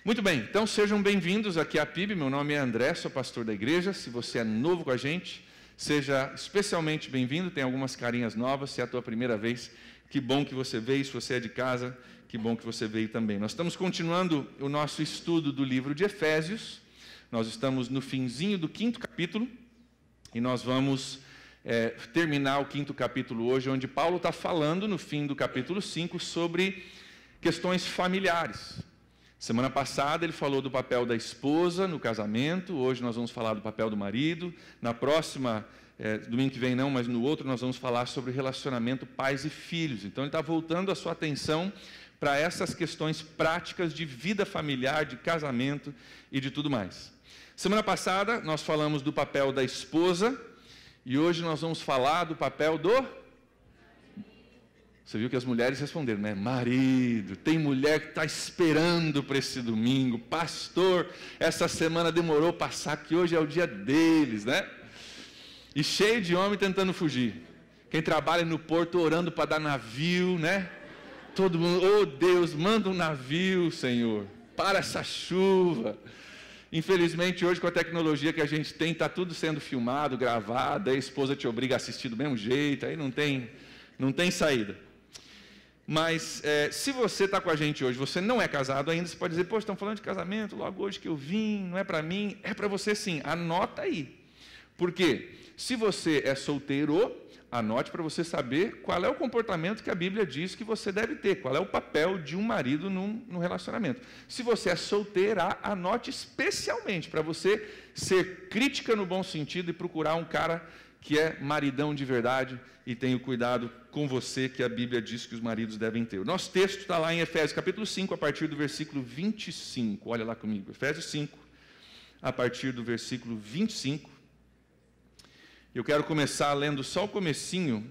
Muito bem, então sejam bem-vindos aqui à PIB. Meu nome é André, sou pastor da igreja. Se você é novo com a gente, seja especialmente bem-vindo. Tem algumas carinhas novas. Se é a tua primeira vez, que bom que você veio. Se você é de casa, que bom que você veio também. Nós estamos continuando o nosso estudo do livro de Efésios. Nós estamos no finzinho do 5º capítulo e nós vamos terminar o 5º capítulo hoje, onde Paulo está falando no fim do capítulo 5 sobre questões familiares. Semana passada ele falou do papel da esposa no casamento, hoje nós vamos falar do papel do marido, na próxima, domingo que vem não, mas no outro nós vamos falar sobre relacionamento pais e filhos. Então ele está voltando a sua atenção para essas questões práticas de vida familiar, de casamento e de tudo mais. Semana passada nós falamos do papel da esposa e hoje nós vamos falar do papel do... Você viu que as mulheres responderam, né? Marido, tem mulher que está esperando para esse domingo. Pastor, essa semana demorou passar, que hoje é o dia deles, né? E cheio de homem tentando fugir. Quem trabalha no porto orando para dar navio, né? Todo mundo, oh Deus, manda um navio, Senhor, para essa chuva. Infelizmente, hoje com a tecnologia que a gente tem, está tudo sendo filmado, gravado, aí a esposa te obriga a assistir do mesmo jeito, aí não tem saída. Mas se você está com a gente hoje, você não é casado ainda, você pode dizer, pô, estão falando de casamento, logo hoje que eu vim, não é para mim, é para você sim, anota aí. Por quê? Se você é solteiro, anote para você saber qual é o comportamento que a Bíblia diz que você deve ter, qual é o papel de um marido num relacionamento. Se você é solteira, anote especialmente para você ser crítica no bom sentido e procurar um cara que é maridão de verdade e tenha o cuidado com você que a Bíblia diz que os maridos devem ter. O nosso texto está lá em Efésios capítulo 5, a partir do versículo 25. Olha lá comigo, Efésios 5, a partir do versículo 25. Eu quero começar lendo só o comecinho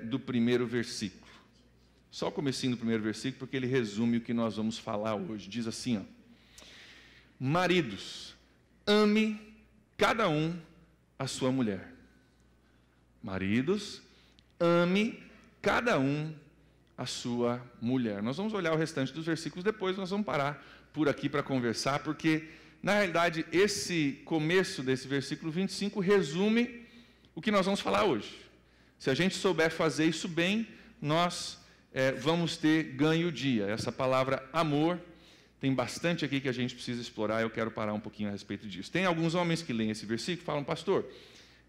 do primeiro versículo. Só o comecinho do primeiro versículo, porque ele resume o que nós vamos falar hoje. Diz assim, ó: Maridos, ame cada um a sua mulher. Maridos, ame cada um a sua mulher. Nós vamos olhar o restante dos versículos depois, nós vamos parar por aqui para conversar, porque, na realidade, esse começo desse versículo 25 resume o que nós vamos falar hoje. Se a gente souber fazer isso bem, nós vamos ter ganho o dia. Essa palavra amor, tem bastante aqui que a gente precisa explorar, eu quero parar um pouquinho a respeito disso. Tem alguns homens que leem esse versículo e falam, pastor,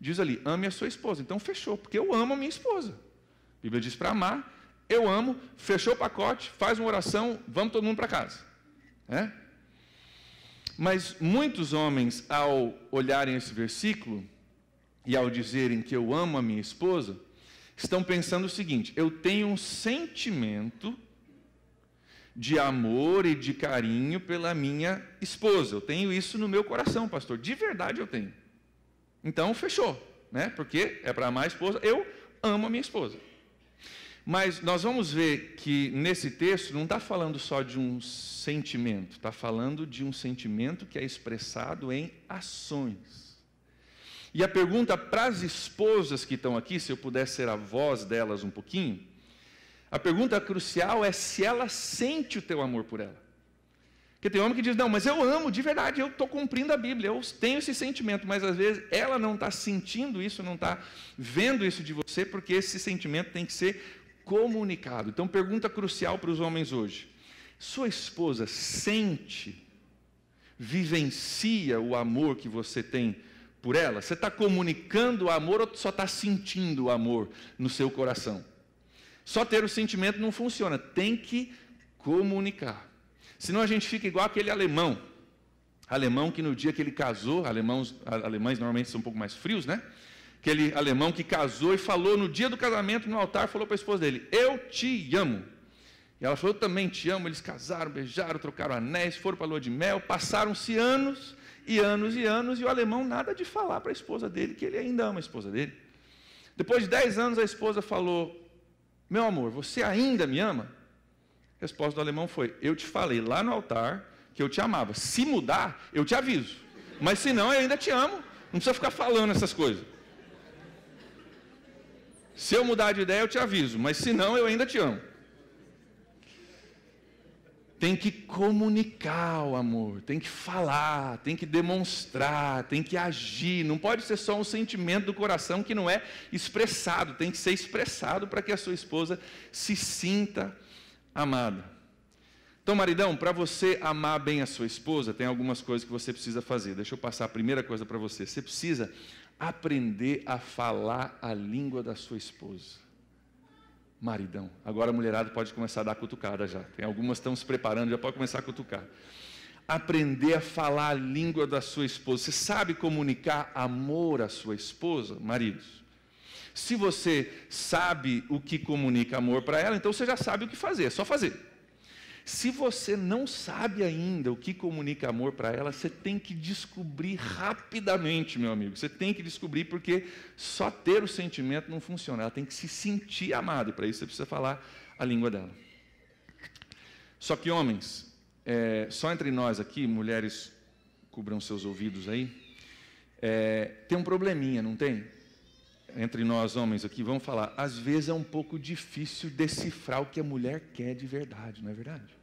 diz ali, ame a sua esposa. Então fechou, porque eu amo a minha esposa. A Bíblia diz para amar, eu amo, fechou o pacote, faz uma oração, vamos todo mundo para casa. Mas muitos homens, ao olharem esse versículo, e ao dizerem que eu amo a minha esposa, estão pensando o seguinte, eu tenho um sentimento de amor e de carinho pela minha esposa. Eu tenho isso no meu coração, pastor. De verdade eu tenho. Então, fechou, né? Porque é para amar a esposa, eu amo a minha esposa. Mas nós vamos ver que nesse texto não está falando só de um sentimento, está falando de um sentimento que é expressado em ações. E a pergunta para as esposas que estão aqui, se eu puder ser a voz delas um pouquinho, a pergunta crucial é se ela sente o teu amor por ela. Porque tem homem que diz, não, mas eu amo, de verdade, eu estou cumprindo a Bíblia, eu tenho esse sentimento, mas às vezes ela não está sentindo isso, não está vendo isso de você, porque esse sentimento tem que ser comunicado. Então, pergunta crucial para os homens hoje, sua esposa sente, vivencia o amor que você tem por ela? Você está comunicando o amor ou só está sentindo o amor no seu coração? Só ter o sentimento não funciona, tem que comunicar. Senão a gente fica igual aquele alemão que no dia que ele casou, alemães normalmente são um pouco mais frios, né? Aquele alemão que casou e falou no dia do casamento, no altar, falou para a esposa dele, eu te amo. E ela falou, eu também te amo. Eles casaram, beijaram, trocaram anéis, foram para a lua de mel, passaram-se anos e anos e anos, e o alemão nada de falar para a esposa dele, que ele ainda ama a esposa dele. Depois de 10 anos a esposa falou, meu amor, você ainda me ama? A resposta do alemão foi, eu te falei lá no altar que eu te amava. Se mudar, eu te aviso. Mas se não, eu ainda te amo. Não precisa ficar falando essas coisas. Se eu mudar de ideia, eu te aviso. Mas se não, eu ainda te amo. tem que comunicar o amor, tem que falar, tem que demonstrar, tem que agir. Não pode ser só um sentimento do coração que não é expressado, tem que ser expressado para que a sua esposa se sinta amada. Então, maridão, para você amar bem a sua esposa, tem algumas coisas que você precisa fazer. Deixa eu passar a primeira coisa para você. Você precisa aprender a falar a língua da sua esposa. Maridão. Agora a mulherada pode começar a dar cutucada já. Tem algumas que estão se preparando, já pode começar a cutucar. Aprender a falar a língua da sua esposa. Você sabe comunicar amor à sua esposa, maridos? Se você sabe o que comunica amor para ela, então você já sabe o que fazer, é só fazer. Se você não sabe ainda o que comunica amor para ela, você tem que descobrir rapidamente, meu amigo. Você tem que descobrir, porque só ter o sentimento não funciona. Ela tem que se sentir amada, e para isso você precisa falar a língua dela. Só que, homens, só entre nós aqui, mulheres, cubram seus ouvidos aí, tem um probleminha, não tem? Entre nós, homens aqui, vamos falar, às vezes é um pouco difícil decifrar o que a mulher quer de verdade, não é verdade?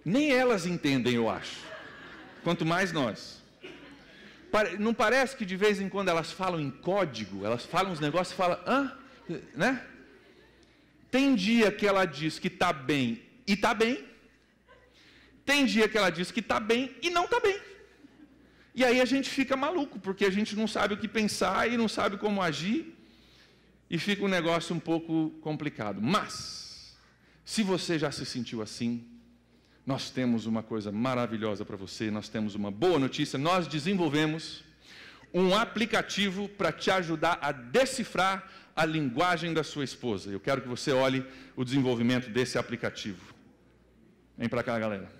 Nem elas entendem, eu acho, quanto mais nós. Não parece que de vez em quando elas falam em código, elas falam uns negócios e falam, né? Tem dia que ela diz que está bem e está bem, tem dia que ela diz que está bem e não está bem. E aí a gente fica maluco, porque a gente não sabe o que pensar e não sabe como agir, e fica um negócio um pouco complicado. Mas, se você já se sentiu assim, nós temos uma coisa maravilhosa para você, nós temos uma boa notícia, nós desenvolvemos um aplicativo para te ajudar a decifrar a linguagem da sua esposa. Eu quero que você olhe o desenvolvimento desse aplicativo. Vem para cá, galera.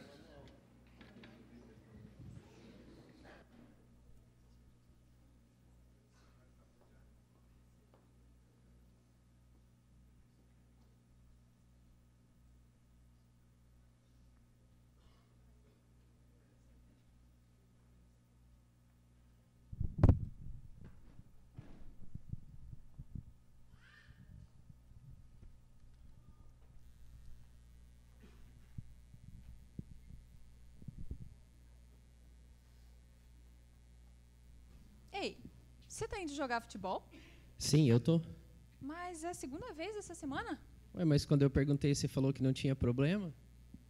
Ei, você tá indo jogar futebol? Sim, eu tô. Mas é a segunda vez essa semana? Ué, mas quando eu perguntei, você falou que não tinha problema?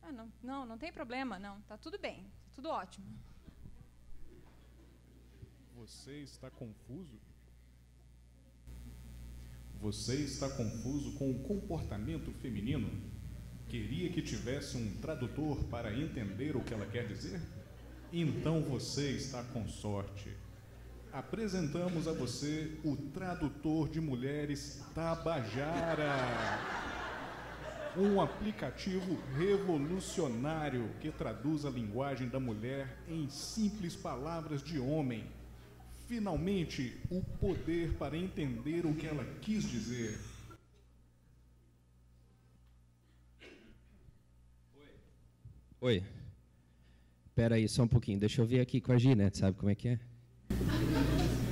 Ah, não tem problema, não. Tá tudo bem, tudo ótimo. Você está confuso? Você está confuso com o comportamento feminino? Queria que tivesse um tradutor para entender o que ela quer dizer? Então você está com sorte. Apresentamos a você o tradutor de mulheres Tabajara, um aplicativo revolucionário que traduz a linguagem da mulher em simples palavras de homem. Finalmente, o poder para entender o que ela quis dizer. Oi. Espera aí, só um pouquinho. Deixa eu ver aqui com a Ginete, sabe como é que é?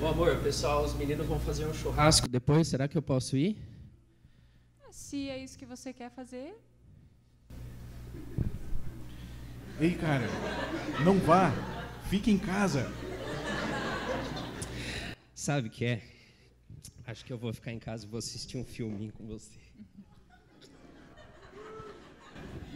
Ô, amor, pessoal, os meninos vão fazer um churrasco depois. Será que eu posso ir? Se é isso que você quer fazer... Ei, cara, não vá. Fique em casa. Sabe o que é? Acho que eu vou ficar em casa e vou assistir um filminho com você.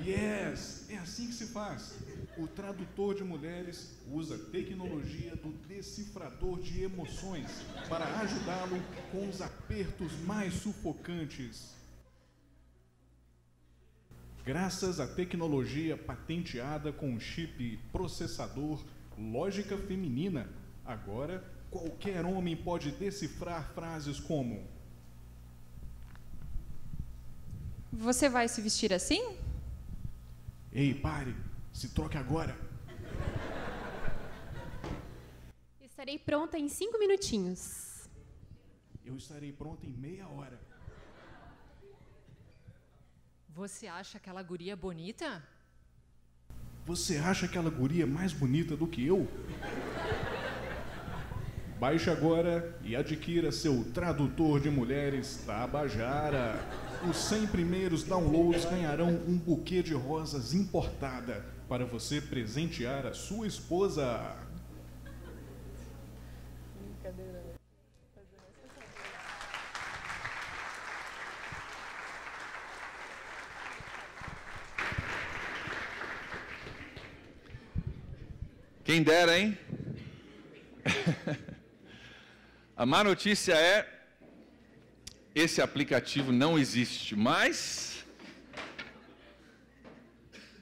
Yes, é assim que se faz. O tradutor de mulheres usa tecnologia do decifrador de emoções para ajudá-lo com os apertos mais sufocantes. Graças à tecnologia patenteada com chip processador lógica feminina, agora qualquer homem pode decifrar frases como: Você vai se vestir assim? Ei, pare! Se troque agora! Estarei pronta em 5 minutinhos. Eu estarei pronta em meia hora. Você acha aquela guria bonita? Você acha aquela guria mais bonita do que eu? Baixe agora e adquira seu tradutor de mulheres Tabajara. Os 100 primeiros downloads ganharão um buquê de rosas importada para você presentear a sua esposa. Quem dera, hein? A má notícia é, esse aplicativo não existe, mas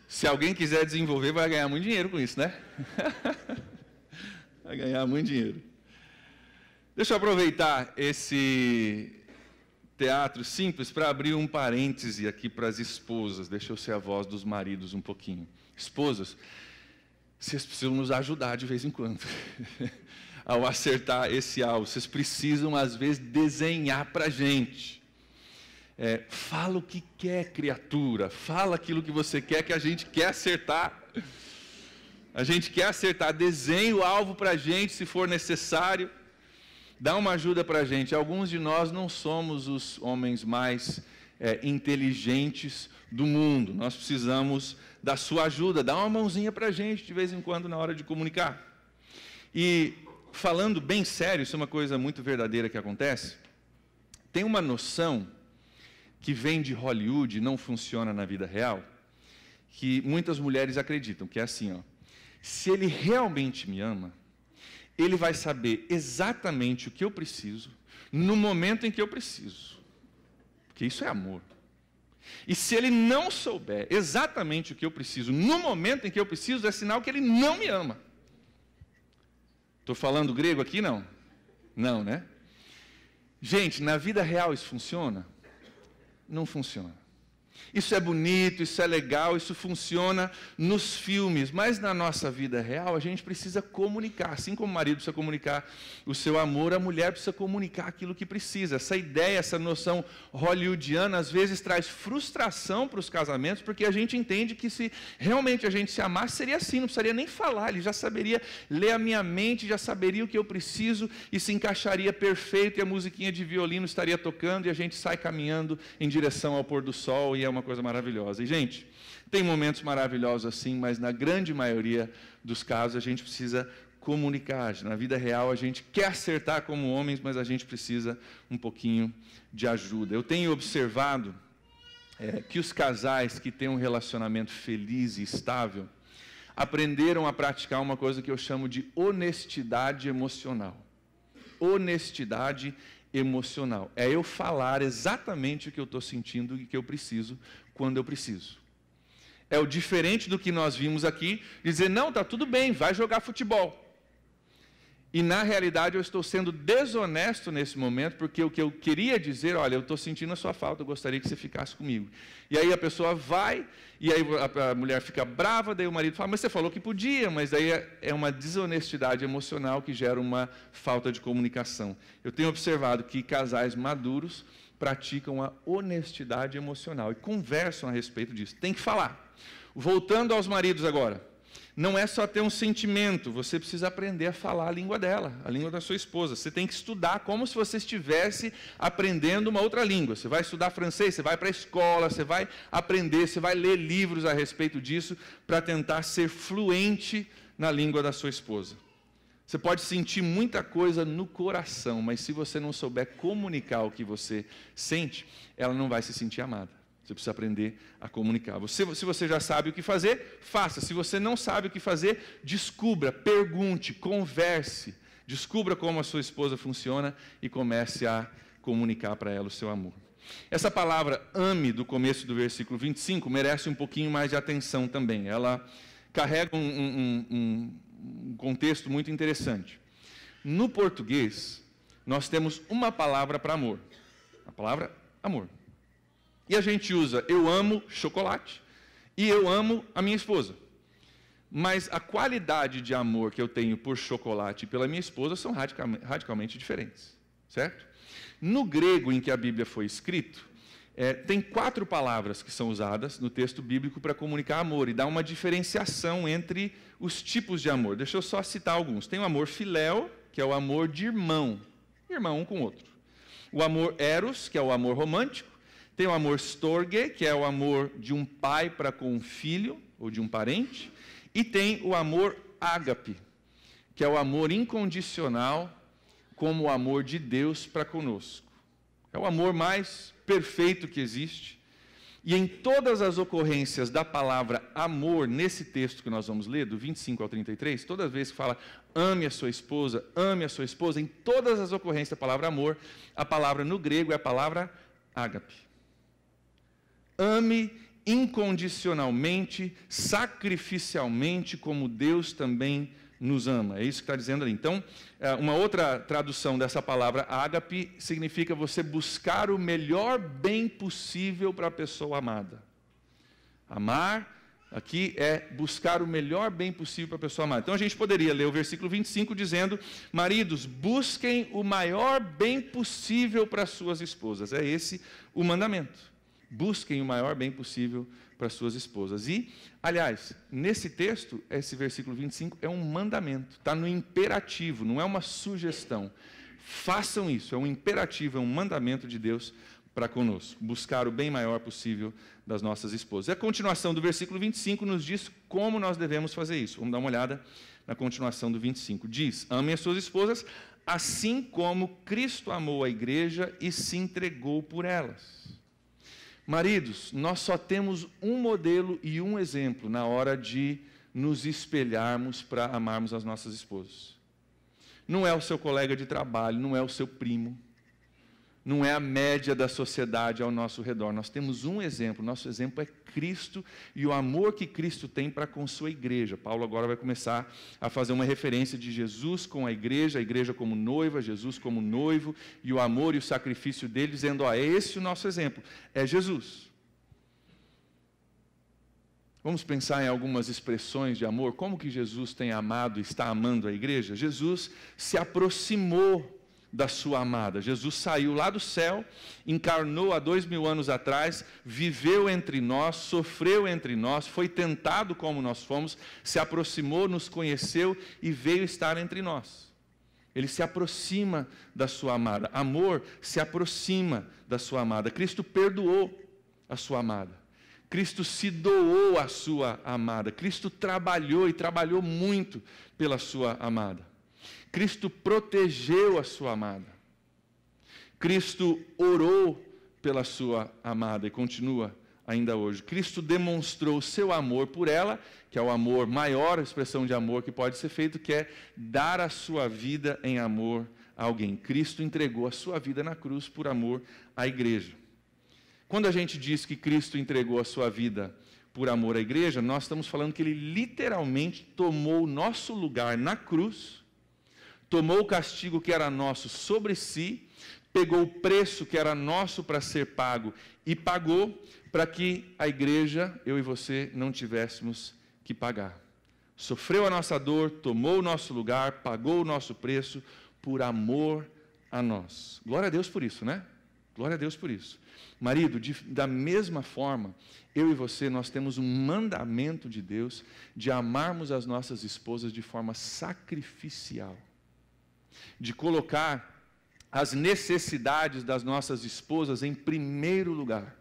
se alguém quiser desenvolver, vai ganhar muito dinheiro com isso, né? Vai ganhar muito dinheiro. Deixa eu aproveitar esse teatro simples para abrir um parêntese aqui para as esposas. Deixa eu ser a voz dos maridos um pouquinho. Esposas, vocês precisam nos ajudar de vez em quando ao acertar esse alvo. Vocês precisam, às vezes, desenhar para a gente. Fala o que quer, criatura. Fala aquilo que você quer, que a gente quer acertar. A gente quer acertar. Desenhe o alvo para a gente, se for necessário. Dá uma ajuda para a gente. Alguns de nós não somos os homens mais inteligentes do mundo. Nós precisamos da sua ajuda. Dá uma mãozinha para a gente de vez em quando na hora de comunicar. E falando bem sério, isso é uma coisa muito verdadeira que acontece. Tem uma noção que vem de Hollywood e não funciona na vida real, que muitas mulheres acreditam, que é assim, ó: se ele realmente me ama, ele vai saber exatamente o que eu preciso, no momento em que eu preciso. Porque isso é amor. E se ele não souber exatamente o que eu preciso, no momento em que eu preciso, é sinal que ele não me ama. Estou falando grego aqui? Não. Não, né? Gente, na vida real isso funciona? Não funciona. Isso é bonito, isso é legal, isso funciona nos filmes, mas na nossa vida real a gente precisa comunicar. Assim como o marido precisa comunicar o seu amor, a mulher precisa comunicar aquilo que precisa. Essa ideia, essa noção hollywoodiana, às vezes traz frustração para os casamentos, porque a gente entende que se realmente a gente se amasse, seria assim, não precisaria nem falar, ele já saberia ler a minha mente, já saberia o que eu preciso e se encaixaria perfeito, e a musiquinha de violino estaria tocando e a gente sai caminhando em direção ao pôr do sol, e é uma coisa maravilhosa. E, gente, tem momentos maravilhosos assim, mas na grande maioria dos casos a gente precisa comunicar. Na vida real a gente quer acertar como homens, mas a gente precisa um pouquinho de ajuda. Eu tenho observado que os casais que têm um relacionamento feliz e estável aprenderam a praticar uma coisa que eu chamo de honestidade emocional. Honestidade emocional. É eu falar exatamente o que eu estou sentindo e que eu preciso, quando eu preciso. É o diferente do que nós vimos aqui, dizer, não, está tudo bem, vai jogar futebol. E na realidade eu estou sendo desonesto nesse momento, porque o que eu queria dizer, olha, eu estou sentindo a sua falta, eu gostaria que você ficasse comigo. E aí a pessoa vai, e aí a mulher fica brava, daí o marido fala, mas você falou que podia, mas aí é uma desonestidade emocional que gera uma falta de comunicação. Eu tenho observado que casais maduros praticam a honestidade emocional e conversam a respeito disso. Tem que falar. Voltando aos maridos agora. Não é só ter um sentimento, você precisa aprender a falar a língua dela, a língua da sua esposa. Você tem que estudar como se você estivesse aprendendo uma outra língua. Você vai estudar francês, você vai para a escola, você vai aprender, você vai ler livros a respeito disso para tentar ser fluente na língua da sua esposa. Você pode sentir muita coisa no coração, mas se você não souber comunicar o que você sente, ela não vai se sentir amada. Você precisa aprender a comunicar. Se você já sabe o que fazer, faça. Se você não sabe o que fazer, descubra, pergunte, converse. Descubra como a sua esposa funciona e comece a comunicar para ela o seu amor. Essa palavra ame, do começo do versículo 25, merece um pouquinho mais de atenção também. Ela carrega um contexto muito interessante. No português, nós temos uma palavra para amor. A palavra amor. E a gente usa eu amo chocolate e eu amo a minha esposa. Mas a qualidade de amor que eu tenho por chocolate e pela minha esposa são radicalmente diferentes. Certo? No grego em que a Bíblia foi escrito, tem 4 palavras que são usadas no texto bíblico para comunicar amor e dá uma diferenciação entre os tipos de amor. Deixa eu só citar alguns. Tem o amor filéu, que é o amor de irmão um com o outro. O amor eros, que é o amor romântico. Tem o amor storge, que é o amor de um pai para com um filho, ou de um parente. E tem o amor ágape, que é o amor incondicional, como o amor de Deus para conosco. É o amor mais perfeito que existe. E em todas as ocorrências da palavra amor, nesse texto que nós vamos ler, do 25 ao 33, toda vez que fala ame a sua esposa, em todas as ocorrências da palavra amor, a palavra no grego é a palavra ágape. Ame incondicionalmente, sacrificialmente, como Deus também nos ama. É isso que está dizendo ali. Então, uma outra tradução dessa palavra ágape significa você buscar o melhor bem possível para a pessoa amada. Amar, aqui, é buscar o melhor bem possível para a pessoa amada. Então, a gente poderia ler o versículo 25 dizendo: maridos, busquem o maior bem possível para as suas esposas. É esse o mandamento. Busquem o maior bem possível para as suas esposas. E, aliás, nesse texto, esse versículo 25 é um mandamento, está no imperativo, não é uma sugestão. Façam isso, é um imperativo, é um mandamento de Deus para conosco, buscar o bem maior possível das nossas esposas. E a continuação do versículo 25 nos diz como nós devemos fazer isso. Vamos dar uma olhada na continuação do 25. Diz: amem as suas esposas, assim como Cristo amou a igreja e se entregou por elas. Maridos, nós só temos um modelo e um exemplo na hora de nos espelharmos para amarmos as nossas esposas. Não é o seu colega de trabalho, não é o seu primo, não é a média da sociedade ao nosso redor. Nós temos um exemplo, nosso exemplo é Cristo e o amor que Cristo tem para com sua igreja. Paulo agora vai começar a fazer uma referência de Jesus com a igreja como noiva, Jesus como noivo, e o amor e o sacrifício dele, dizendo: é esse o nosso exemplo, é Jesus. Vamos pensar em algumas expressões de amor, como que Jesus tem amado e está amando a igreja? Jesus se aproximou da sua amada. Jesus saiu lá do céu, encarnou há 2000 anos atrás, viveu entre nós, sofreu entre nós, foi tentado como nós fomos, se aproximou, nos conheceu e veio estar entre nós. Ele se aproxima da sua amada. Amor se aproxima da sua amada. Cristo perdoou a sua amada. Cristo se doou à sua amada. Cristo trabalhou e trabalhou muito pela sua amada. Cristo protegeu a sua amada. Cristo orou pela sua amada e continua ainda hoje. Cristo demonstrou o seu amor por ela, que é o amor maior, a expressão de amor que pode ser feito, que é dar a sua vida em amor a alguém. Cristo entregou a sua vida na cruz por amor à igreja. Quando a gente diz que Cristo entregou a sua vida por amor à igreja, nós estamos falando que Ele literalmente tomou o nosso lugar na cruz, tomou o castigo que era nosso sobre si, pegou o preço que era nosso para ser pago e pagou para que a igreja, eu e você, não tivéssemos que pagar. Sofreu a nossa dor, tomou o nosso lugar, pagou o nosso preço por amor a nós. Glória a Deus por isso, né? Glória a Deus por isso. Marido, da mesma forma, eu e você, nós temos um mandamento de Deus de amarmos as nossas esposas de forma sacrificial, de colocar as necessidades das nossas esposas em primeiro lugar,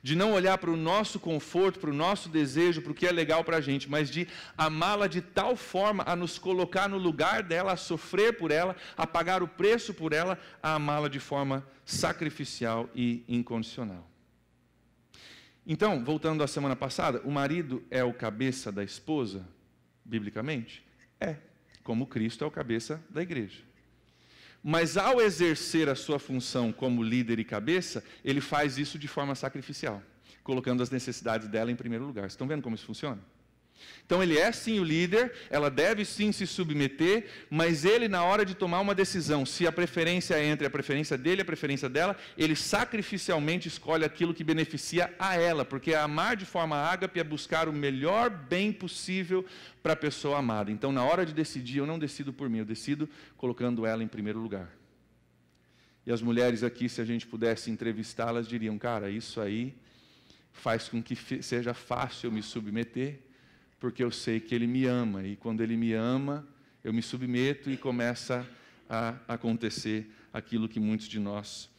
de não olhar para o nosso conforto, para o nosso desejo, para o que é legal para a gente, mas de amá-la de tal forma a nos colocar no lugar dela, a sofrer por ela, a pagar o preço por ela, a amá-la de forma sacrificial e incondicional. Então, voltando à semana passada, o marido é o cabeça da esposa, biblicamente? É, como Cristo é o cabeça da igreja. Mas ao exercer a sua função como líder e cabeça, ele faz isso de forma sacrificial, colocando as necessidades dela em primeiro lugar. Vocês estão vendo como isso funciona? Então ele é sim o líder, ela deve sim se submeter, mas ele, na hora de tomar uma decisão, se a preferência é entre a preferência dele e a preferência dela, ele sacrificialmente escolhe aquilo que beneficia a ela, porque amar de forma ágape é buscar o melhor bem possível para a pessoa amada. Então, na hora de decidir, eu não decido por mim, eu decido colocando ela em primeiro lugar. E as mulheres aqui, se a gente pudesse entrevistá-las, diriam: cara, isso aí faz com que seja fácil eu me submeter, porque eu sei que Ele me ama, e quando Ele me ama, eu me submeto e começa a acontecer aquilo que muitos de nós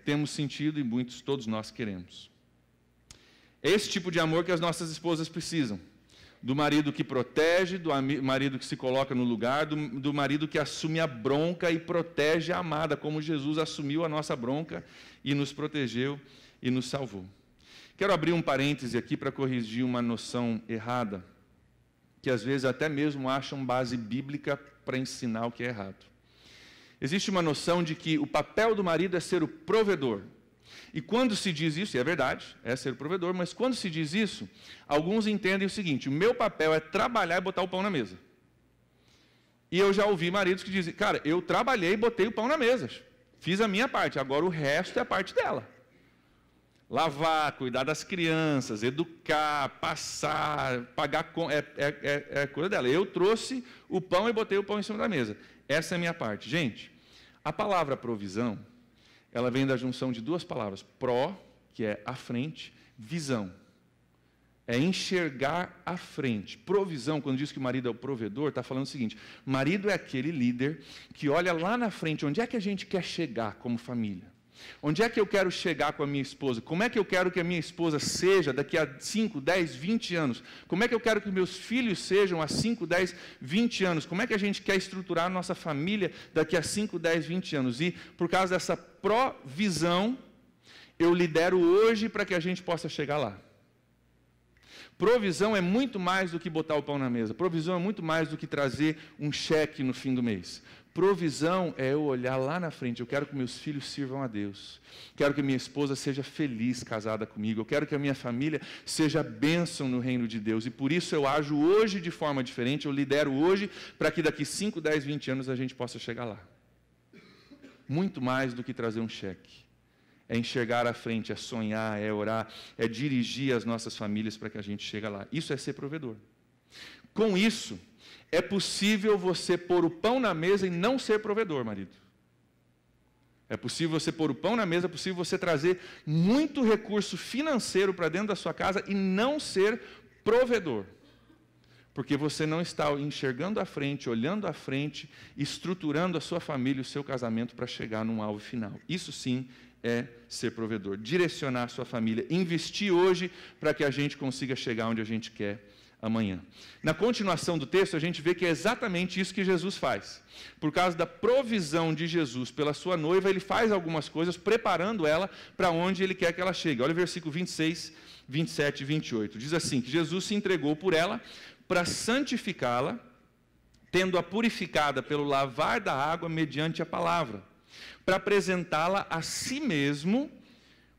temos sentido e muitos, todos nós queremos. É esse tipo de amor que as nossas esposas precisam. Do marido que protege, do marido que se coloca no lugar, do marido que assume a bronca e protege a amada, como Jesus assumiu a nossa bronca e nos protegeu e nos salvou. Quero abrir um parêntese aqui para corrigir uma noção errada, que às vezes até mesmo acham base bíblica para ensinar o que é errado. Existe uma noção de que o papel do marido é ser o provedor. E quando se diz isso, e é verdade, é ser o provedor, mas quando se diz isso, alguns entendem o seguinte: o meu papel é trabalhar e botar o pão na mesa. E eu já ouvi maridos que dizem: cara, eu trabalhei e botei o pão na mesa, fiz a minha parte, agora o resto é a parte dela. Lavar, cuidar das crianças, educar, passar, pagar, é coisa dela. Eu trouxe o pão e botei o pão em cima da mesa. Essa é a minha parte. Gente, a palavra provisão, ela vem da junção de duas palavras. Pró, que é à frente, visão. É enxergar à frente. Provisão, quando diz que o marido é o provedor, está falando o seguinte: marido é aquele líder que olha lá na frente, onde é que a gente quer chegar como família? Onde é que eu quero chegar com a minha esposa? Como é que eu quero que a minha esposa seja daqui a 5, 10, 20 anos? Como é que eu quero que meus filhos sejam há 5, 10, 20 anos? Como é que a gente quer estruturar a nossa família daqui a 5, 10, 20 anos? E por causa dessa provisão, eu lidero hoje para que a gente possa chegar lá. Provisão é muito mais do que botar o pão na mesa. Provisão é muito mais do que trazer um cheque no fim do mês. Provisão é eu olhar lá na frente. Eu quero que meus filhos sirvam a Deus. Quero que minha esposa seja feliz casada comigo. Eu quero que a minha família seja bênção no reino de Deus. E por isso eu ajo hoje de forma diferente. Eu lidero hoje para que daqui 5, 10, 20 anos a gente possa chegar lá. Muito mais do que trazer um cheque. É enxergar à frente, é sonhar, é orar, é dirigir as nossas famílias para que a gente chegue lá. Isso é ser provedor. Com isso, é possível você pôr o pão na mesa e não ser provedor, marido. É possível você pôr o pão na mesa, é possível você trazer muito recurso financeiro para dentro da sua casa e não ser provedor. Porque você não está enxergando à frente, olhando à frente, estruturando a sua família, o seu casamento para chegar num alvo final. Isso sim é ser provedor. Direcionar a sua família, investir hoje para que a gente consiga chegar onde a gente quer amanhã. Na continuação do texto, a gente vê que é exatamente isso que Jesus faz. Por causa da provisão de Jesus pela sua noiva, ele faz algumas coisas, preparando ela para onde ele quer que ela chegue. Olha o versículo 26, 27 e 28. Diz assim, que Jesus se entregou por ela para santificá-la, tendo-a purificada pelo lavar da água mediante a palavra, para apresentá-la a si mesmo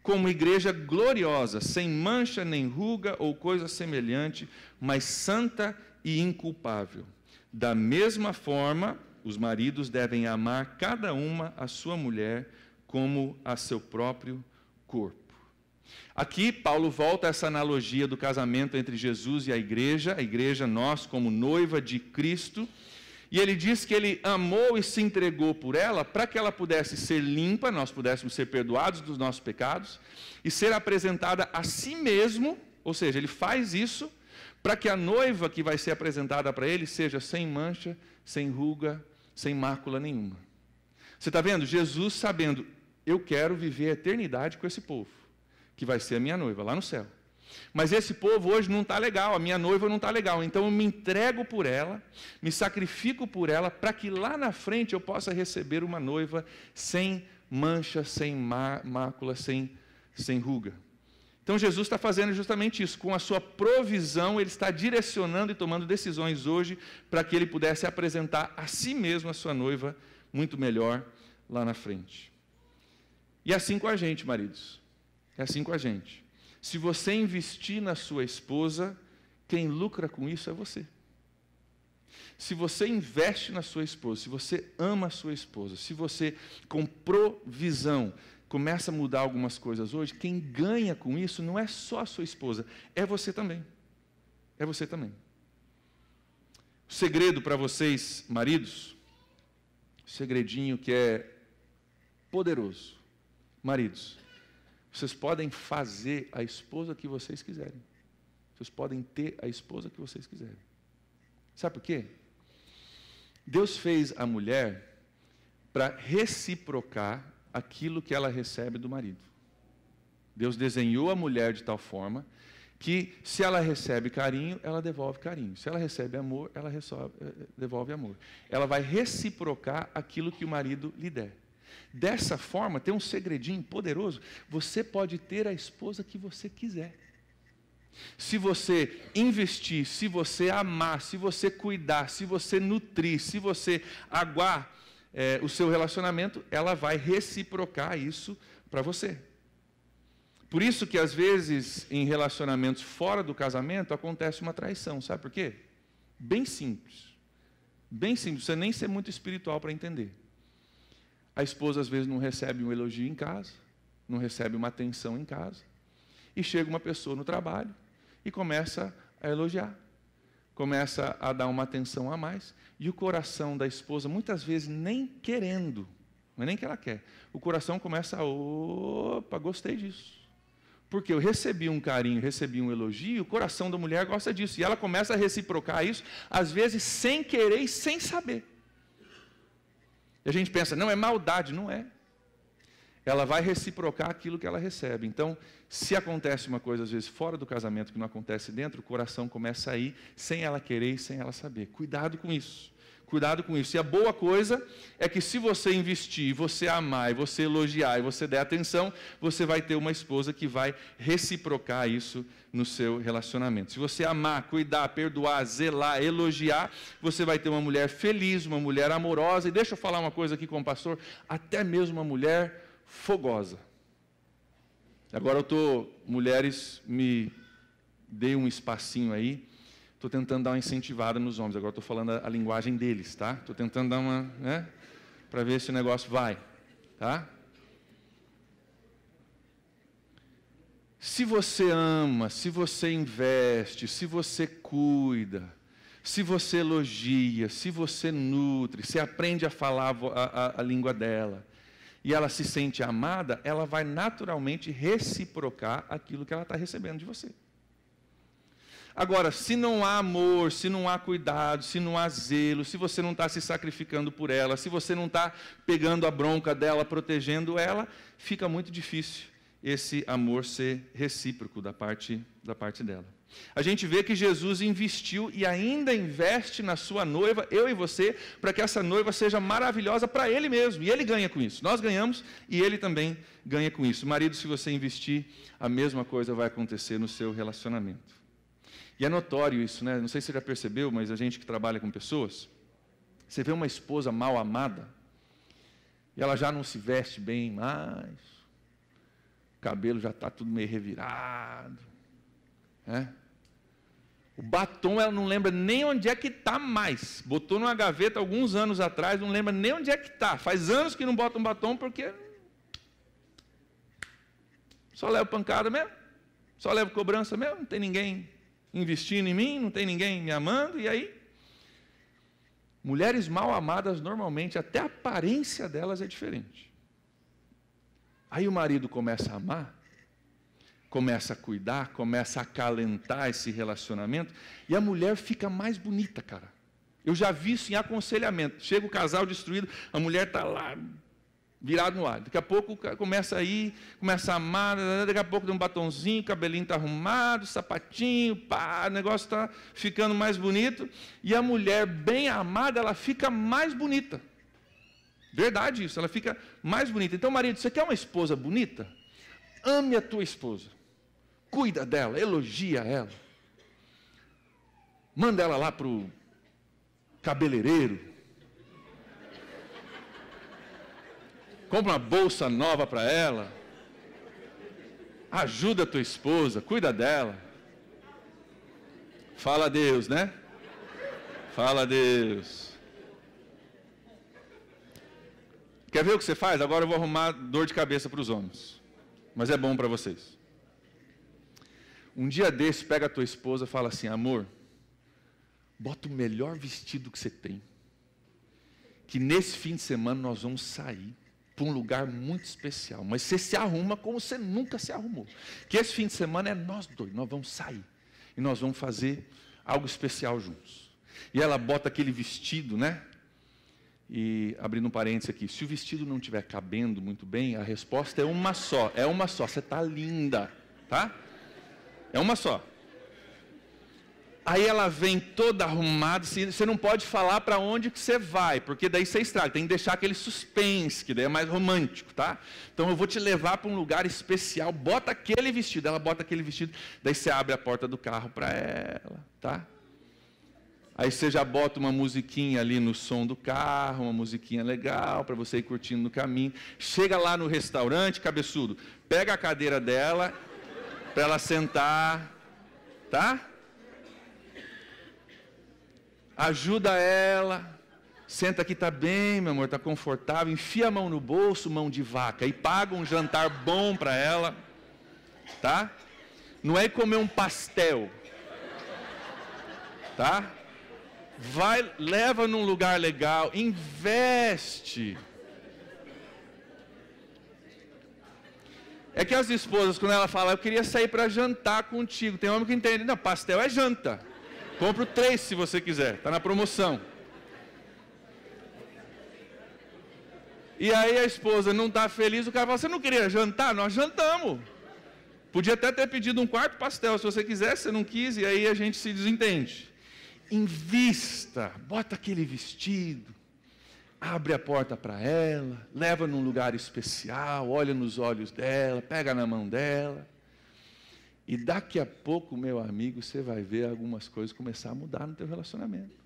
como igreja gloriosa, sem mancha nem ruga ou coisa semelhante, mas santa e inculpável. Da mesma forma, os maridos devem amar cada uma a sua mulher como a seu próprio corpo. Aqui, Paulo volta a essa analogia do casamento entre Jesus e a igreja nós como noiva de Cristo, e ele diz que ele amou e se entregou por ela para que ela pudesse ser limpa, nós pudéssemos ser perdoados dos nossos pecados, e ser apresentada a si mesmo, ou seja, ele faz isso para que a noiva que vai ser apresentada para ele seja sem mancha, sem ruga, sem mácula nenhuma. Você está vendo? Jesus sabendo, eu quero viver a eternidade com esse povo, que vai ser a minha noiva lá no céu. Mas esse povo hoje não está legal, a minha noiva não está legal, então eu me entrego por ela, me sacrifico por ela, para que lá na frente eu possa receber uma noiva sem mancha, sem mácula, sem ruga. Então Jesus está fazendo justamente isso, com a sua provisão, ele está direcionando e tomando decisões hoje, para que ele pudesse apresentar a si mesmo a sua noiva muito melhor lá na frente. E é assim com a gente, maridos, é assim com a gente. Se você investir na sua esposa, quem lucra com isso é você. Se você investe na sua esposa, se você ama a sua esposa, se você, com provisão, começa a mudar algumas coisas hoje, quem ganha com isso não é só a sua esposa, é você também. É você também. O segredo para vocês, maridos, o segredinho que é poderoso. Maridos, vocês podem fazer a esposa que vocês quiserem. Vocês podem ter a esposa que vocês quiserem. Sabe por quê? Deus fez a mulher para reciprocar aquilo que ela recebe do marido. Deus desenhou a mulher de tal forma que, se ela recebe carinho, ela devolve carinho. Se ela recebe amor, ela devolve amor. Ela vai reciprocar aquilo que o marido lhe der. Dessa forma, tem um segredinho poderoso: você pode ter a esposa que você quiser. Se você investir, se você amar, se você cuidar, se você nutrir, se você aguar o seu relacionamento, ela vai reciprocar isso para você. Por isso que, às vezes, em relacionamentos fora do casamento, acontece uma traição. Sabe por quê? Bem simples. Bem simples, você nem ser muito espiritual para entender. A esposa, às vezes, não recebe um elogio em casa, não recebe uma atenção em casa, e chega uma pessoa no trabalho e começa a elogiar, começa a dar uma atenção a mais, e o coração da esposa, muitas vezes, nem querendo, não é nem que ela quer, o coração começa a, opa, gostei disso. Porque eu recebi um carinho, recebi um elogio, o coração da mulher gosta disso. E ela começa a reciprocar isso, às vezes sem querer e sem saber. E a gente pensa, não, é maldade. Não é. Ela vai reciprocar aquilo que ela recebe. Então, se acontece uma coisa, às vezes, fora do casamento, que não acontece dentro, o coração começa a ir sem ela querer e sem ela saber. Cuidado com isso. Cuidado com isso. E a boa coisa é que, se você investir, você amar, e você elogiar, e você der atenção, você vai ter uma esposa que vai reciprocar isso no seu relacionamento. Se você amar, cuidar, perdoar, zelar, elogiar, você vai ter uma mulher feliz, uma mulher amorosa. E deixa eu falar uma coisa aqui com o pastor, até mesmo uma mulher fogosa. Agora mulheres, me dê um espacinho aí. Estou tentando dar uma incentivada nos homens, agora estou falando a linguagem deles, tá? Estou tentando dar uma, para ver se o negócio vai, tá? Se você ama, se você investe, se você cuida, se você elogia, se você nutre, se aprende a falar a língua dela, e ela se sente amada, ela vai naturalmente reciprocar aquilo que ela está recebendo de você. Agora, se não há amor, se não há cuidado, se não há zelo, se você não está se sacrificando por ela, se você não está pegando a bronca dela, protegendo ela, fica muito difícil esse amor ser recíproco da parte dela. A gente vê que Jesus investiu e ainda investe na sua noiva, eu e você, para que essa noiva seja maravilhosa para Ele mesmo. E Ele ganha com isso. Nós ganhamos e Ele também ganha com isso. Marido, se você investir, a mesma coisa vai acontecer no seu relacionamento. E é notório isso, né? Não sei se você já percebeu, mas a gente que trabalha com pessoas, você vê uma esposa mal amada, e ela já não se veste bem mais, o cabelo já está tudo meio revirado, né? O batom ela não lembra nem onde é que está mais, botou numa gaveta alguns anos atrás, não lembra nem onde é que está, faz anos que não bota um batom, porque só leva pancada mesmo, só leva cobrança mesmo, não tem ninguém investindo em mim, não tem ninguém me amando, e aí? Mulheres mal amadas, normalmente, até a aparência delas é diferente. Aí o marido começa a amar, começa a cuidar, começa a acalentar esse relacionamento, e a mulher fica mais bonita, cara. Eu já vi isso em aconselhamento. Chega o casal destruído, a mulher está lá, virado no ar. Daqui a pouco começa a ir, começa a amar, daqui a pouco dá um batonzinho, o cabelinho está arrumado, sapatinho, pá, o negócio está ficando mais bonito, e a mulher bem amada, ela fica mais bonita. Verdade isso, ela fica mais bonita. Então, marido, você quer uma esposa bonita? Ame a tua esposa, cuida dela, elogia ela, manda ela lá para o cabeleireiro, compra uma bolsa nova para ela, ajuda a tua esposa, cuida dela. Fala a Deus, né? Fala a Deus. Quer ver o que você faz? Agora eu vou arrumar dor de cabeça para os homens, mas é bom para vocês. Um dia desse, pega a tua esposa e fala assim: amor, bota o melhor vestido que você tem, que nesse fim de semana nós vamos sair para um lugar muito especial, mas você se arruma como você nunca se arrumou, que esse fim de semana é nós dois, nós vamos sair, e nós vamos fazer algo especial juntos. E ela bota aquele vestido, né, E, abrindo um parênteses aqui, se o vestido não estiver cabendo muito bem, a resposta é uma só, você está linda, tá? É uma só. Aí ela vem toda arrumada, você não pode falar para onde que você vai, porque daí você estraga, tem que deixar aquele suspense, que daí é mais romântico, tá? Então eu vou te levar para um lugar especial, bota aquele vestido, ela bota aquele vestido, daí você abre a porta do carro para ela, tá? Aí você já bota uma musiquinha ali no som do carro, uma musiquinha legal, para você ir curtindo no caminho. Chega lá no restaurante, cabeçudo, pega a cadeira dela, para ela sentar, tá? Ajuda ela, senta aqui, tá bem, meu amor, tá confortável, enfia a mão no bolso, mão de vaca, e paga um jantar bom para ela, tá? Não é ir comer um pastel, tá? Vai, leva num lugar legal, investe. É que as esposas, quando ela fala, eu queria sair para jantar contigo, tem homem que entende, não, pastel é janta. Compro 3 se você quiser, está na promoção. E aí a esposa não está feliz, o cara fala, você não queria jantar? Nós jantamos. Podia até ter pedido um 4º pastel, se você quisesse, você não quis, e aí a gente se desentende. Invista, bota aquele vestido, abre a porta para ela, leva num lugar especial, olha nos olhos dela, pega na mão dela. E daqui a pouco, meu amigo, você vai ver algumas coisas começar a mudar no teu relacionamento.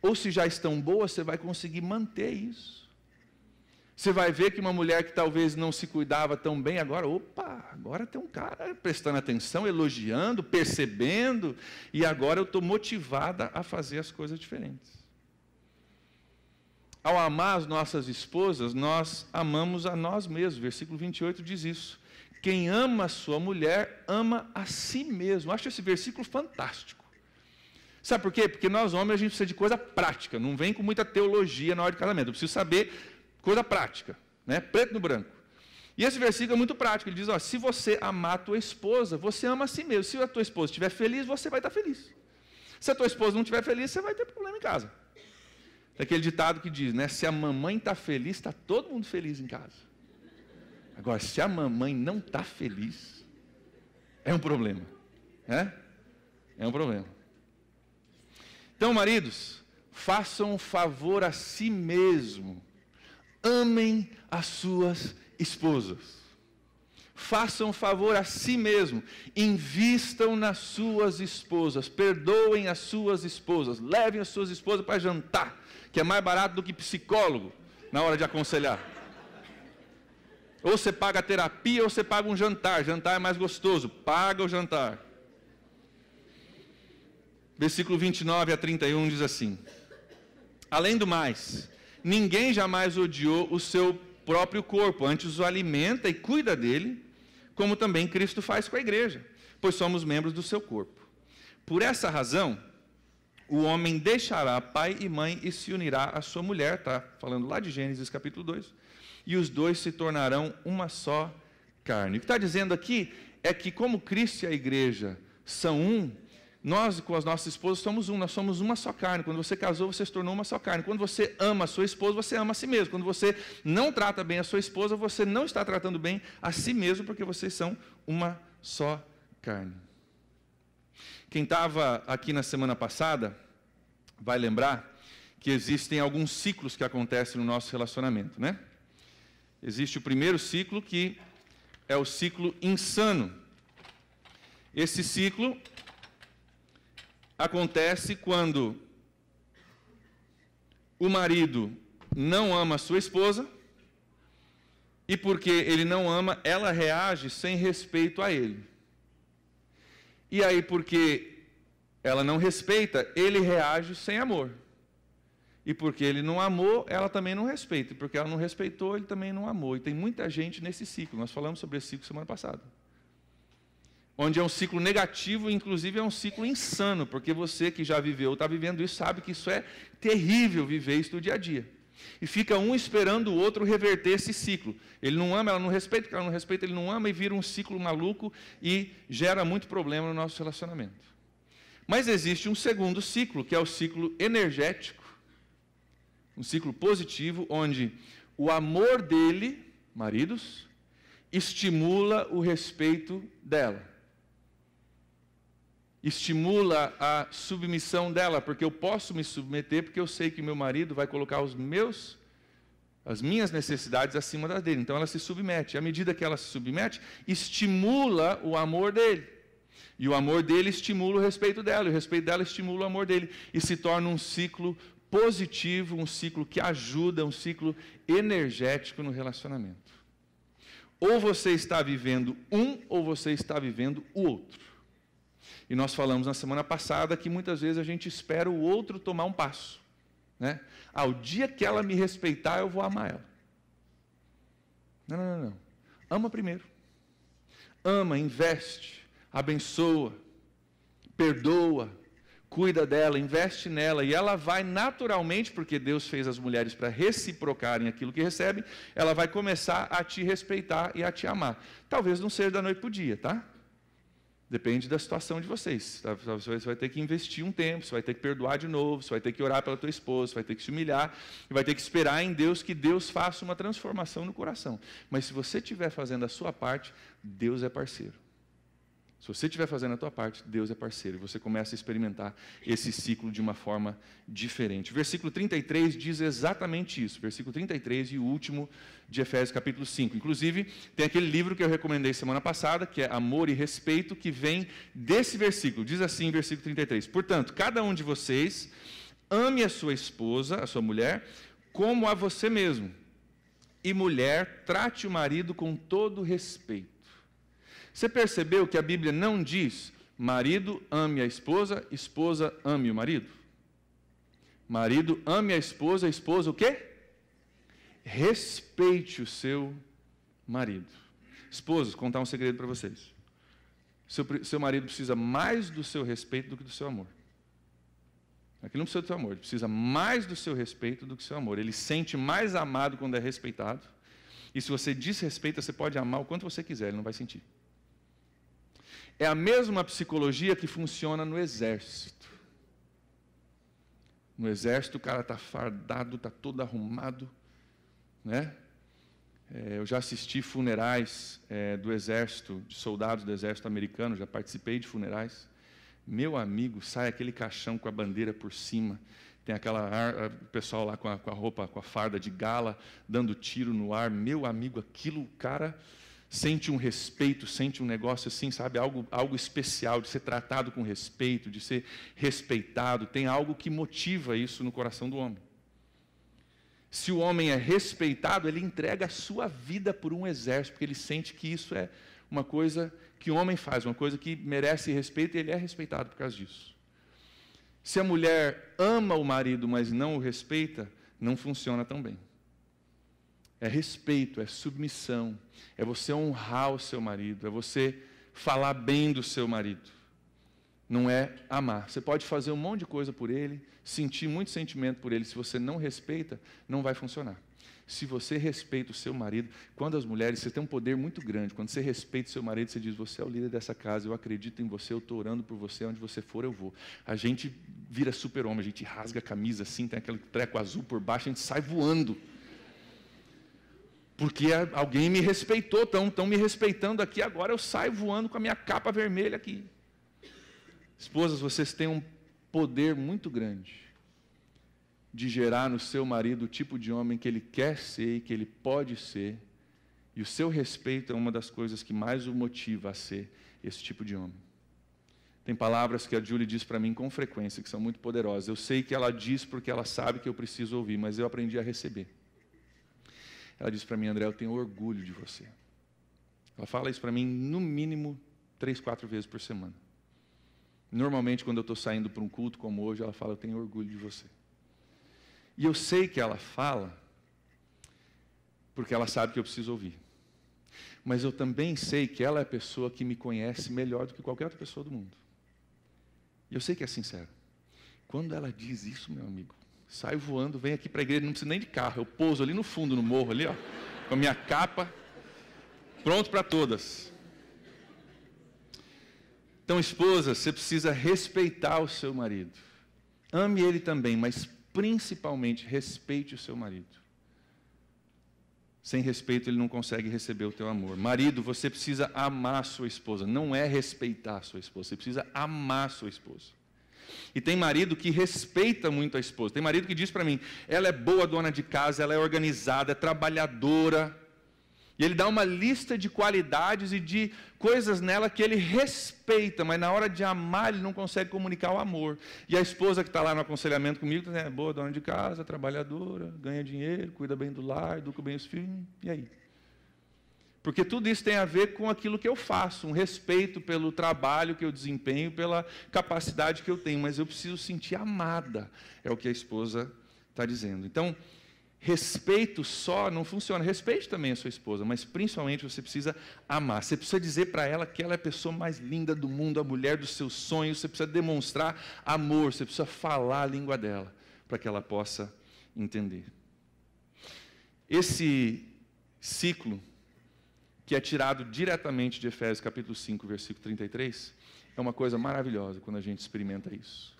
Ou se já estão boas, você vai conseguir manter isso. Você vai ver que uma mulher que talvez não se cuidava tão bem, agora tem um cara prestando atenção, elogiando, percebendo, e agora eu estou motivada a fazer as coisas diferentes. Ao amar as nossas esposas, nós amamos a nós mesmos. Versículo 28 diz isso. Quem ama a sua mulher, ama a si mesmo. Eu acho esse versículo fantástico. Sabe por quê? Porque nós homens, a gente precisa de coisa prática. Não vem com muita teologia na hora de casamento. Eu preciso saber coisa prática, né? Preto no branco. E esse versículo é muito prático. Ele diz, ó, se você amar a tua esposa, você ama a si mesmo. Se a tua esposa estiver feliz, você vai estar feliz. Se a tua esposa não estiver feliz, você vai ter problema em casa. É aquele ditado que diz, né? Se a mamãe está feliz, está todo mundo feliz em casa. Agora, se a mamãe não está feliz, é um problema. É um problema. Então, maridos, façam um favor a si mesmo. Amem as suas esposas. Façam um favor a si mesmo. Invistam nas suas esposas. Perdoem as suas esposas. Levem as suas esposas para jantar, que é mais barato do que psicólogo na hora de aconselhar. Ou você paga a terapia ou você paga um jantar. Jantar é mais gostoso. Paga o jantar. Versículo 29 a 31 diz assim. Além do mais, ninguém jamais odiou o seu próprio corpo. Antes o alimenta e cuida dele, como também Cristo faz com a igreja, pois somos membros do seu corpo. Por essa razão, o homem deixará pai e mãe e se unirá à sua mulher. Está falando lá de Gênesis capítulo 2. E os dois se tornarão uma só carne. O que está dizendo aqui é que como Cristo e a igreja são um, nós com as nossas esposas somos um, nós somos uma só carne. Quando você casou, você se tornou uma só carne. Quando você ama a sua esposa, você ama a si mesmo. Quando você não trata bem a sua esposa, você não está tratando bem a si mesmo, porque vocês são uma só carne. Quem estava aqui na semana passada vai lembrar que existem alguns ciclos que acontecem no nosso relacionamento, né? Existe o primeiro ciclo, que é o ciclo insano. Esse ciclo acontece quando o marido não ama a sua esposa, e porque ele não ama, ela reage sem respeito a ele. E aí, porque ela não respeita, ele reage sem amor. E porque ele não amou, ela também não respeita. E porque ela não respeitou, ele também não amou. E tem muita gente nesse ciclo. Nós falamos sobre esse ciclo semana passada. Onde é um ciclo negativo, inclusive é um ciclo insano. Porque você que já viveu, está vivendo isso, sabe que isso é terrível viver isso no dia a dia. E fica um esperando o outro reverter esse ciclo. Ele não ama, ela não respeita, porque ela não respeita, ele não ama, e vira um ciclo maluco e gera muito problema no nosso relacionamento. Mas existe um segundo ciclo, que é o ciclo energético, Um ciclo positivo onde o amor dele, maridos, estimula o respeito dela. Estimula a submissão dela, porque eu posso me submeter, porque eu sei que meu marido vai colocar as minhas necessidades acima das dele. Então ela se submete. À medida que ela se submete, estimula o amor dele. E o amor dele estimula o respeito dela, e o respeito dela estimula o amor dele. E se torna um ciclo positivo, um ciclo que ajuda, um ciclo energético no relacionamento. Ou você está vivendo um, ou você está vivendo o outro. E nós falamos na semana passada que muitas vezes a gente espera o outro tomar um passo. Né? O dia que ela me respeitar, eu vou amar ela. Não. Ama primeiro. Ama, investe, abençoa, perdoa, cuida dela, investe nela, e ela vai naturalmente, porque Deus fez as mulheres para reciprocarem aquilo que recebem, ela vai começar a te respeitar e a te amar. Talvez não seja da noite para o dia, tá? Depende da situação de vocês. Você vai ter que investir um tempo, você vai ter que perdoar de novo, você vai ter que orar pela tua esposa, você vai ter que se humilhar, e vai ter que esperar em Deus que Deus faça uma transformação no coração. Mas se você estiver fazendo a sua parte, Deus é parceiro. Se você estiver fazendo a tua parte, Deus é parceiro. E você começa a experimentar esse ciclo de uma forma diferente. O versículo 33 diz exatamente isso. Versículo 33 e o último de Efésios capítulo 5. Inclusive, tem aquele livro que eu recomendei semana passada, que é Amor e Respeito, que vem desse versículo. Diz assim, versículo 33. Portanto, cada um de vocês ame a sua esposa, a sua mulher, como a você mesmo. E mulher, trate o marido com todo respeito. Você percebeu que a Bíblia não diz marido ame a esposa ame o marido? Marido ame a esposa o quê? Respeite o seu marido. Esposas, contar um segredo para vocês. Seu marido precisa mais do seu respeito do que do seu amor. Aqui não precisa do seu amor, ele precisa mais do seu respeito do que do seu amor. Ele sente mais amado quando é respeitado. E se você desrespeita, você pode amar o quanto você quiser, ele não vai sentir. É a mesma psicologia que funciona no exército. No exército o cara está fardado, está todo arrumado. Né? Eu já assisti funerais do exército, de soldados do exército americano, já participei de funerais. Meu amigo, sai aquele caixão com a bandeira por cima, tem o pessoal lá com a roupa, com a farda de gala, dando tiro no ar. Meu amigo, aquilo, o cara sente um respeito, sente um negócio assim, sabe, algo especial, de ser tratado com respeito, de ser respeitado. Tem algo que motiva isso no coração do homem. Se o homem é respeitado, ele entrega a sua vida por um exército, porque ele sente que isso é uma coisa que o homem faz, uma coisa que merece respeito, e ele é respeitado por causa disso. Se a mulher ama o marido, mas não o respeita, não funciona tão bem. É respeito, é submissão, é você honrar o seu marido, é você falar bem do seu marido. Não é amar. Você pode fazer um monte de coisa por ele, sentir muito sentimento por ele, se você não respeita, não vai funcionar. Se você respeita o seu marido, quando as mulheres, você tem um poder muito grande, quando você respeita o seu marido, você diz, você é o líder dessa casa, eu acredito em você, eu estou orando por você, onde você for eu vou. A gente vira super-homem, a gente rasga a camisa assim, tem aquele treco azul por baixo, a gente sai voando. Porque alguém me respeitou, estão me respeitando aqui, agora eu saio voando com a minha capa vermelha aqui. Esposas, vocês têm um poder muito grande de gerar no seu marido o tipo de homem que ele quer ser e que ele pode ser, e o seu respeito é uma das coisas que mais o motiva a ser esse tipo de homem. Tem palavras que a Julie diz para mim com frequência, que são muito poderosas. Eu sei que ela diz porque ela sabe que eu preciso ouvir, mas eu aprendi a receber. Ela diz para mim, André, eu tenho orgulho de você. Ela fala isso para mim, no mínimo, 3, 4 vezes por semana. Normalmente, quando eu estou saindo para um culto como hoje, ela fala, eu tenho orgulho de você. E eu sei que ela fala, porque ela sabe que eu preciso ouvir. Mas eu também sei que ela é a pessoa que me conhece melhor do que qualquer outra pessoa do mundo. E eu sei que é sincero. Quando ela diz isso, meu amigo, saio voando, venho aqui para a igreja, não preciso nem de carro, eu pouso ali no fundo, no morro, ali, ó, com a minha capa, pronto para todas. Então, esposa, você precisa respeitar o seu marido. Ame ele também, mas principalmente, respeite o seu marido. Sem respeito, ele não consegue receber o teu amor. Marido, você precisa amar a sua esposa. Não é respeitar a sua esposa, você precisa amar a sua esposa. E tem marido que respeita muito a esposa. Tem marido que diz para mim, ela é boa dona de casa, ela é organizada, é trabalhadora. E ele dá uma lista de qualidades e de coisas nela que ele respeita, mas na hora de amar ele não consegue comunicar o amor. E a esposa que está lá no aconselhamento comigo, é boa dona de casa, trabalhadora, ganha dinheiro, cuida bem do lar, educa bem os filhos, e aí? Porque tudo isso tem a ver com aquilo que eu faço, um respeito pelo trabalho que eu desempenho, pela capacidade que eu tenho, mas eu preciso sentir amada, é o que a esposa está dizendo. Então, respeito só não funciona. Respeite também a sua esposa, mas principalmente você precisa amar. Você precisa dizer para ela que ela é a pessoa mais linda do mundo, a mulher dos seus sonhos. Você precisa demonstrar amor, você precisa falar a língua dela, para que ela possa entender. Esse ciclo, que é tirado diretamente de Efésios capítulo 5, versículo 33, é uma coisa maravilhosa quando a gente experimenta isso.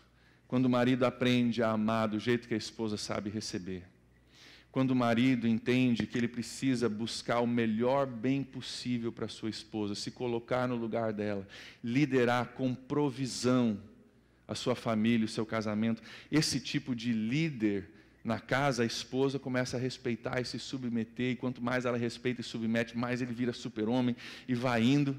Quando o marido aprende a amar do jeito que a esposa sabe receber. Quando o marido entende que ele precisa buscar o melhor bem possível para a sua esposa, se colocar no lugar dela, liderar com provisão a sua família, o seu casamento. Esse tipo de líder na casa, a esposa começa a respeitar e se submeter, e quanto mais ela respeita e submete, mais ele vira super-homem e vai indo.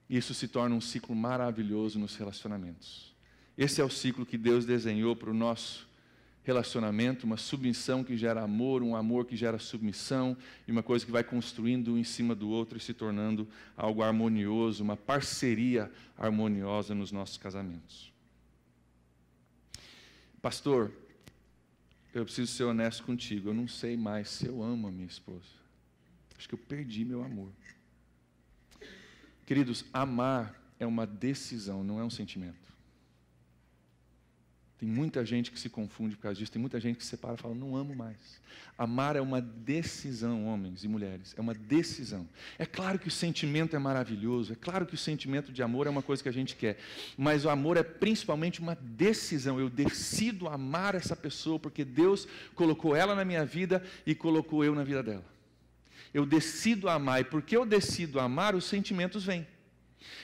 Isso se torna um ciclo maravilhoso nos relacionamentos. Esse é o ciclo que Deus desenhou para o nosso relacionamento, uma submissão que gera amor, um amor que gera submissão, e uma coisa que vai construindo um em cima do outro e se tornando algo harmonioso, uma parceria harmoniosa nos nossos casamentos. Pastor, eu preciso ser honesto contigo, eu não sei mais se eu amo a minha esposa. Acho que eu perdi meu amor. Queridos, amar é uma decisão, não é um sentimento. Tem muita gente que se confunde por causa disso, tem muita gente que se separa e fala, não amo mais. Amar é uma decisão, homens e mulheres, é uma decisão. É claro que o sentimento é maravilhoso, é claro que o sentimento de amor é uma coisa que a gente quer, mas o amor é principalmente uma decisão. Eu decido amar essa pessoa porque Deus colocou ela na minha vida e colocou eu na vida dela. Eu decido amar, e porque eu decido amar, os sentimentos vêm.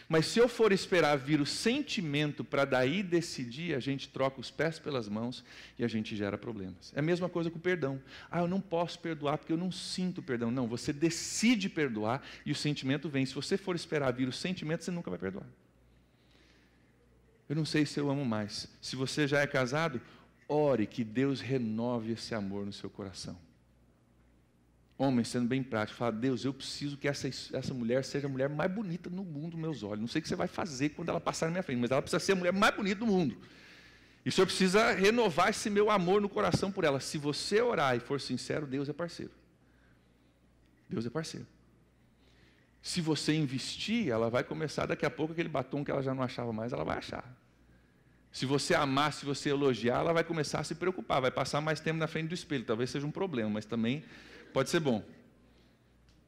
Mas se eu for esperar vir o sentimento para daí decidir, a gente troca os pés pelas mãos e a gente gera problemas. É a mesma coisa com o perdão. Eu não posso perdoar porque eu não sinto perdão. Não, você decide perdoar e o sentimento vem. Se você for esperar vir o sentimento, você nunca vai perdoar. Eu não sei se eu amo mais. Se você já é casado, ore que Deus renove esse amor no seu coração. Homem, sendo bem prático, fala, Deus, eu preciso que essa mulher seja a mulher mais bonita no mundo, meus olhos. Não sei o que você vai fazer quando ela passar na minha frente, mas ela precisa ser a mulher mais bonita do mundo. E o Senhor precisa renovar esse meu amor no coração por ela. Se você orar e for sincero, Deus é parceiro. Deus é parceiro. Se você investir, ela vai começar daqui a pouco aquele batom que ela já não achava mais, ela vai achar. Se você amar, se você elogiar, ela vai começar a se preocupar, vai passar mais tempo na frente do espelho. Talvez seja um problema, mas também pode ser bom.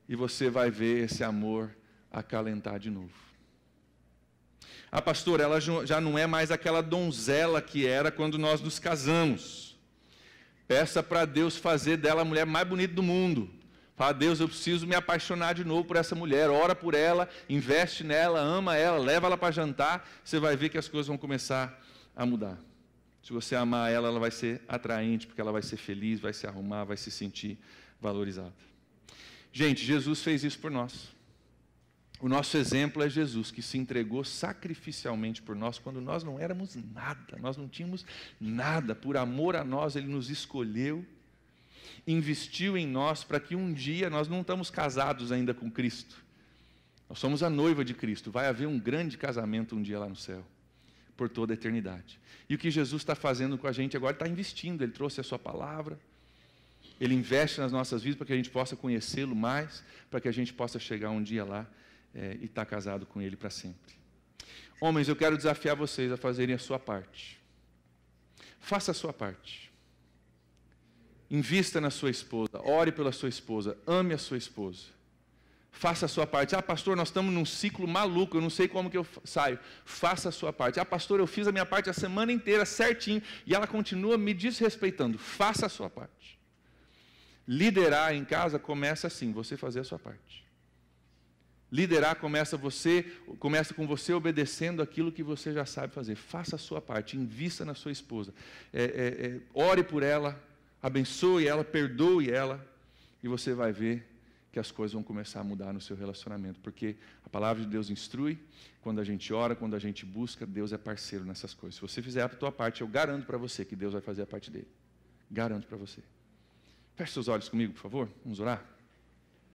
E você vai ver esse amor acalentar de novo. A pastora, ela já não é mais aquela donzela que era quando nós nos casamos. Peça para Deus fazer dela a mulher mais bonita do mundo. Fala, Deus, eu preciso me apaixonar de novo por essa mulher. Ora por ela, investe nela, ama ela, leva ela para jantar. Você vai ver que as coisas vão começar a mudar. Se você amar ela, ela vai ser atraente, porque ela vai ser feliz, vai se arrumar, vai se sentir valorizada. Gente, Jesus fez isso por nós. O nosso exemplo é Jesus, que se entregou sacrificialmente por nós, quando nós não éramos nada, nós não tínhamos nada. Por amor a nós, Ele nos escolheu, investiu em nós, para que um dia, nós não estamos casados ainda com Cristo, nós somos a noiva de Cristo, vai haver um grande casamento um dia lá no céu, por toda a eternidade. E o que Jesus está fazendo com a gente agora, está investindo, Ele trouxe a sua palavra, Ele investe nas nossas vidas para que a gente possa conhecê-lo mais, para que a gente possa chegar um dia lá e estar casado com Ele para sempre. Homens, eu quero desafiar vocês a fazerem a sua parte. Faça a sua parte. Invista na sua esposa, ore pela sua esposa, ame a sua esposa. Faça a sua parte. Ah, pastor, nós estamos num ciclo maluco, eu não sei como que eu saio. Faça a sua parte. Ah, pastor, eu fiz a minha parte a semana inteira certinho e ela continua me desrespeitando. Faça a sua parte. Liderar em casa começa assim, você fazer a sua parte. Liderar começa com você obedecendo aquilo que você já sabe fazer. Faça a sua parte, invista na sua esposa. Ore por ela, abençoe ela, perdoe ela, e você vai ver que as coisas vão começar a mudar no seu relacionamento, porque a palavra de Deus instrui, quando a gente ora, quando a gente busca, Deus é parceiro nessas coisas. Se você fizer a tua parte, eu garanto para você que Deus vai fazer a parte dele. Garanto para você. Feche seus olhos comigo, por favor, vamos orar?